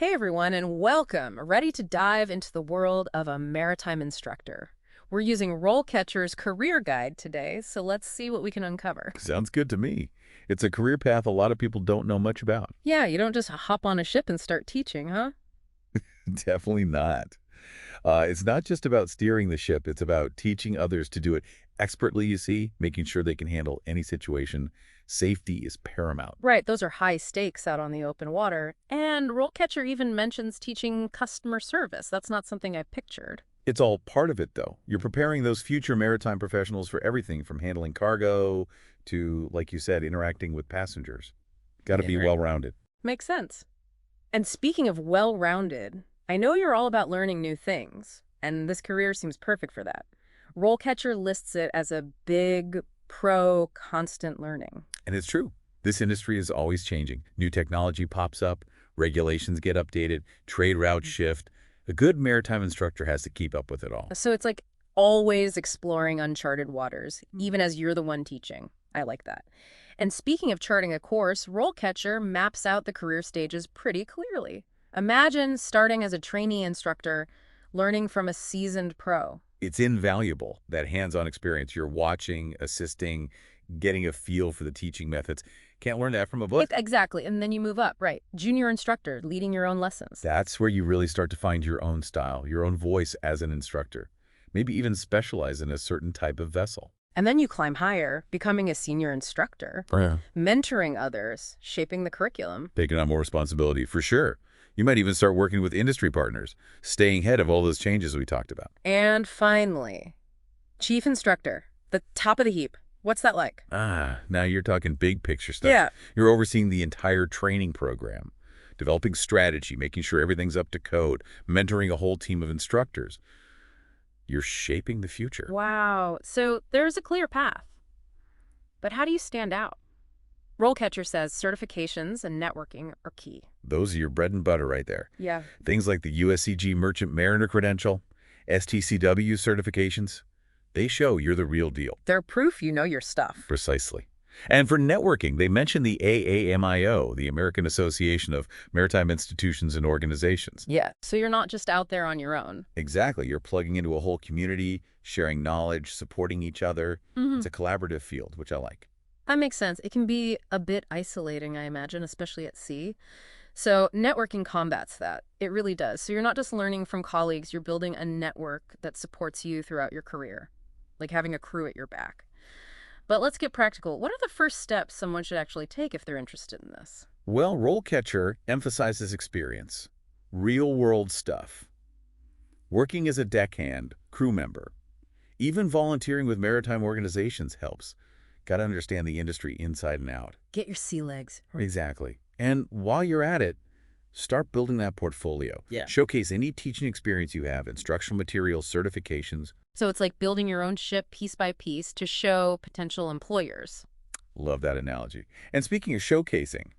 Hey everyone, and welcome. Ready to dive into the world of a maritime instructor. We're using RoleCatcher's career guide today, so let's see what we can uncover. Sounds good to me. It's a career path a lot of people don't know much about. Yeah, you don't just hop on a ship and start teaching, huh? Definitely not. It's not just about steering the ship, it's about teaching others to do it expertly, you see, making sure they can handle any situation. Safety is paramount. Right, those are high stakes out on the open water. And RoleCatcher even mentions teaching customer service. That's not something I pictured. It's all part of it, though. You're preparing those future maritime professionals for everything from handling cargo to, like you said, interacting with passengers. Got to Yeah, be right. well-rounded. Makes sense. And speaking of well-rounded, I know you're all about learning new things, and this career seems perfect for that. RoleCatcher lists it as a big pro constant learning. And it's true. This industry is always changing. New technology pops up, regulations get updated, trade routes shift. A good maritime instructor has to keep up with it all. So it's like always exploring uncharted waters, even as you're the one teaching. I like that. And speaking of charting a course, RoleCatcher maps out the career stages pretty clearly. Imagine starting as a trainee instructor, learning from a seasoned pro. It's invaluable, that hands-on experience. You're watching, assisting, getting a feel for the teaching methods. Can't learn that from a book. Exactly, and then you move up, right? Junior instructor, leading your own lessons. That's where you really start to find your own style, your own voice as an instructor. Maybe even specialize in a certain type of vessel. And then you climb higher, becoming a senior instructor, Yeah. mentoring others, shaping the curriculum. Taking on more responsibility, for sure. You might even start working with industry partners, staying ahead of all those changes we talked about. And finally, chief instructor, the top of the heap. What's that like? Now you're talking big picture stuff. Yeah. You're overseeing the entire training program, developing strategy, making sure everything's up to code, mentoring a whole team of instructors. You're shaping the future. Wow. So there's a clear path. But how do you stand out? RoleCatcher says certifications and networking are key. Those are your bread and butter right there. Yeah. Things like the USCG Merchant Mariner credential, STCW certifications, they show you're the real deal. They're proof you know your stuff. Precisely. And for networking, they mention the AAMIO, the American Association of Maritime Institutions and Organizations. Yeah. So you're not just out there on your own. Exactly. You're plugging into a whole community, sharing knowledge, supporting each other. Mhm. It's a collaborative field, which I like. That makes sense. It can be a bit isolating, I imagine, especially at sea. So networking combats that. It really does. So you're not just learning from colleagues, you're building a network that supports you throughout your career, like having a crew at your back. But let's get practical. What are the first steps someone should actually take if they're interested in this? Well, RoleCatcher emphasizes experience, real-world stuff. Working as a deckhand, crew member, even volunteering with maritime organizations helps. Got to understand the industry inside and out. Get your sea legs. Exactly. And while you're at it, start building that portfolio. Yeah. Showcase any teaching experience you have, instructional materials, certifications. So it's like building your own ship piece by piece to show potential employers. Love that analogy. And speaking of showcasing,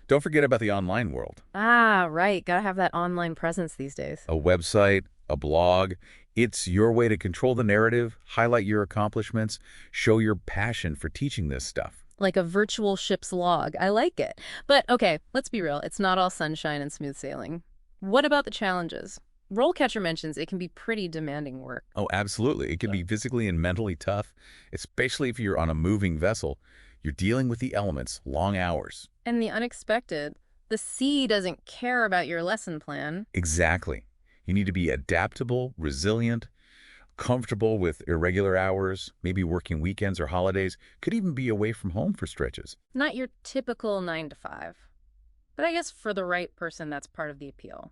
don't forget about the online world. Ah, right. Gotta have that online presence these days. A website, a blog. It's your way to control the narrative, highlight your accomplishments, show your passion for teaching this stuff. Like a virtual ship's log. I like it. But okay, let's be real. It's not all sunshine and smooth sailing. What about the challenges? RoleCatcher mentions it can be pretty demanding work. Oh, absolutely. It can be physically and mentally tough, especially if you're on a moving vessel. You're dealing with the elements, long hours. And the unexpected. The sea doesn't care about your lesson plan. Exactly. You need to be adaptable, resilient, comfortable with irregular hours, maybe working weekends or holidays, could even be away from home for stretches. Not your typical 9 to 5. But I guess for the right person, that's part of the appeal.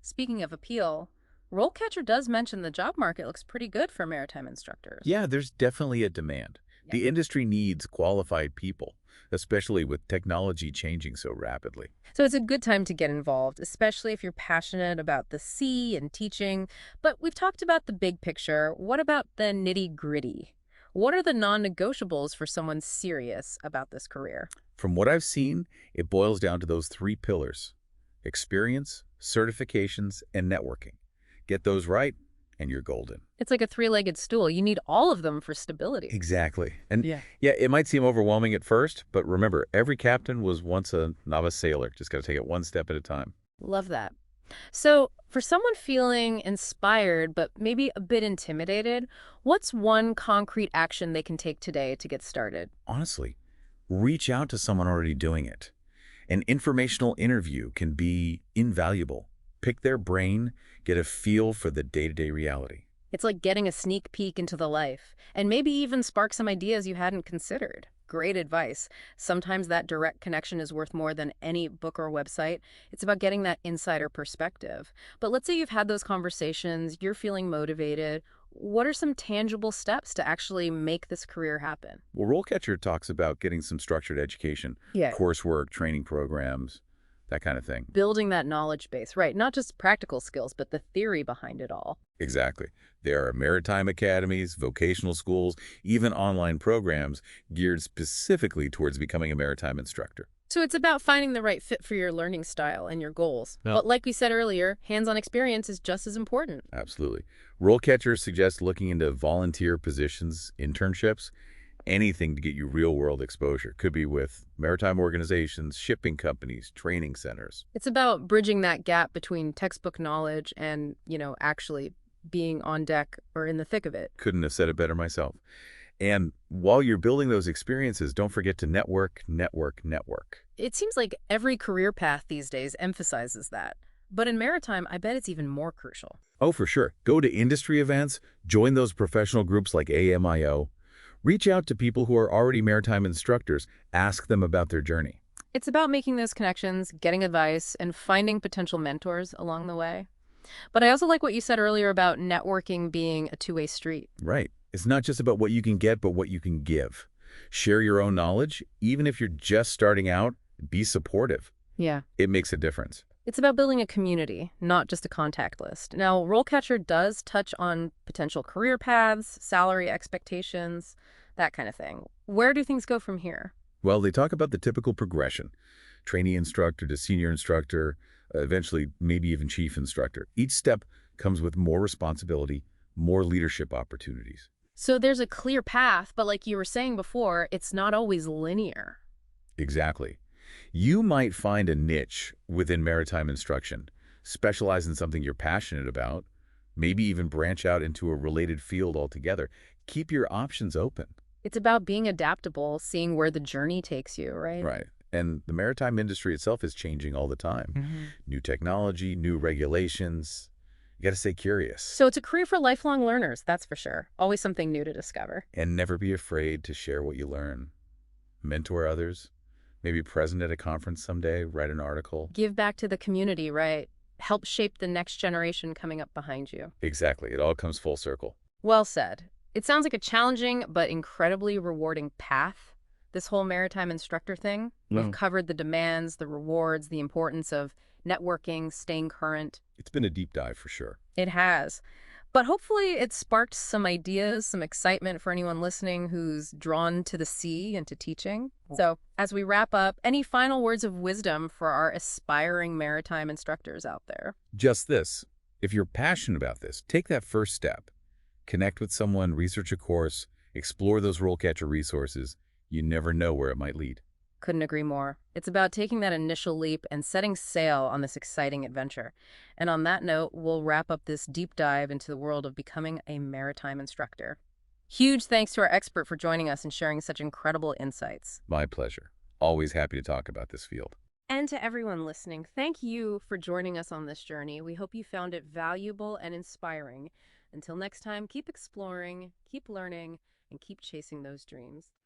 Speaking of appeal, RoleCatcher does mention the job market looks pretty good for maritime instructors. Yeah, there's definitely a demand. The industry needs qualified people, especially with technology changing so rapidly. So it's a good time to get involved, especially if you're passionate about the sea and teaching. But we've talked about the big picture. What about the nitty-gritty? What are the non-negotiables for someone serious about this career? From what I've seen, it boils down to those three pillars: experience, certifications, and networking. Get those right, and you're golden. It's like a three-legged stool. You need all of them for stability. Exactly. And Yeah. yeah, it might seem overwhelming at first, but remember, every captain was once a novice sailor. Just got to take it one step at a time. Love that. So, for someone feeling inspired but maybe a bit intimidated, what's one concrete action they can take today to get started? Honestly, reach out to someone already doing it. An informational interview can be invaluable. Pick their brain, get a feel for the day-to-day reality. It's like getting a sneak peek into the life, and maybe even spark some ideas you hadn't considered. Great advice. Sometimes that direct connection is worth more than any book or website. It's about getting that insider perspective. But let's say you've had those conversations, you're feeling motivated. What are some tangible steps to actually make this career happen? Well, RoleCatcher talks about getting some structured education, Yeah. coursework, training programs, that kind of thing. Building that knowledge base, right? Not just practical skills, but the theory behind it all. Exactly. There are maritime academies, vocational schools, even online programs geared specifically towards becoming a maritime instructor. So it's about finding the right fit for your learning style and your goals. Yeah. But like we said earlier, hands-on experience is just as important. Absolutely. RoleCatcher suggests looking into volunteer positions, internships, anything to get you real-world exposure. Could be with maritime organizations, shipping companies, training centers. It's about bridging that gap between textbook knowledge and, actually being on deck or in the thick of it. Couldn't have said it better myself. And while you're building those experiences, don't forget to network, network, network. It seems like every career path these days emphasizes that. But in maritime, I bet it's even more crucial. Oh, for sure. Go to industry events, join those professional groups like AMIO, reach out to people who are already maritime instructors, ask them about their journey. It's about making those connections, getting advice, and finding potential mentors along the way. But I also like what you said earlier about networking being a two-way street. Right. It's not just about what you can get, but what you can give. Share your own knowledge, even if you're just starting out, be supportive. Yeah. It makes a difference. It's about building a community, not just a contact list. Now, RoleCatcher does touch on potential career paths, salary expectations, that kind of thing. Where do things go from here? Well, they talk about the typical progression, trainee instructor to senior instructor, eventually maybe even chief instructor. Each step comes with more responsibility, more leadership opportunities. So there's a clear path, but like you were saying before, it's not always linear. Exactly. You might find a niche within maritime instruction, specialize in something you're passionate about, maybe even branch out into a related field altogether. Keep your options open. It's about being adaptable, seeing where the journey takes you, right? Right. And the maritime industry itself is changing all the time. New technology, new regulations. You got to stay curious So it's a career for lifelong learners, that's for sure. Always something new to discover. and never be afraid to share what you learn. Mentor others, maybe present at a conference someday, write an article. Give back to the community, right? Help shape the next generation coming up behind you. Exactly. It all comes full circle. Well said. It sounds like a challenging but incredibly rewarding path, this whole maritime instructor thing. We've covered the demands, the rewards, the importance of networking, staying current. It's been a deep dive for sure. It has. But hopefully it sparked some ideas, some excitement for anyone listening who's drawn to the sea and to teaching. So as we wrap up, any final words of wisdom for our aspiring maritime instructors out there? Just this. If you're passionate about this, take that first step. Connect with someone, research a course, explore those RoleCatcher resources. You never know where it might lead. Couldn't agree more. It's about taking that initial leap and setting sail on this exciting adventure. And on that note, we'll wrap up this deep dive into the world of becoming a maritime instructor. Huge thanks to our expert for joining us and sharing such incredible insights. My pleasure. Always happy to talk about this field. And to everyone listening, thank you for joining us on this journey. We hope you found it valuable and inspiring. Until next time, keep exploring, keep learning, and keep chasing those dreams.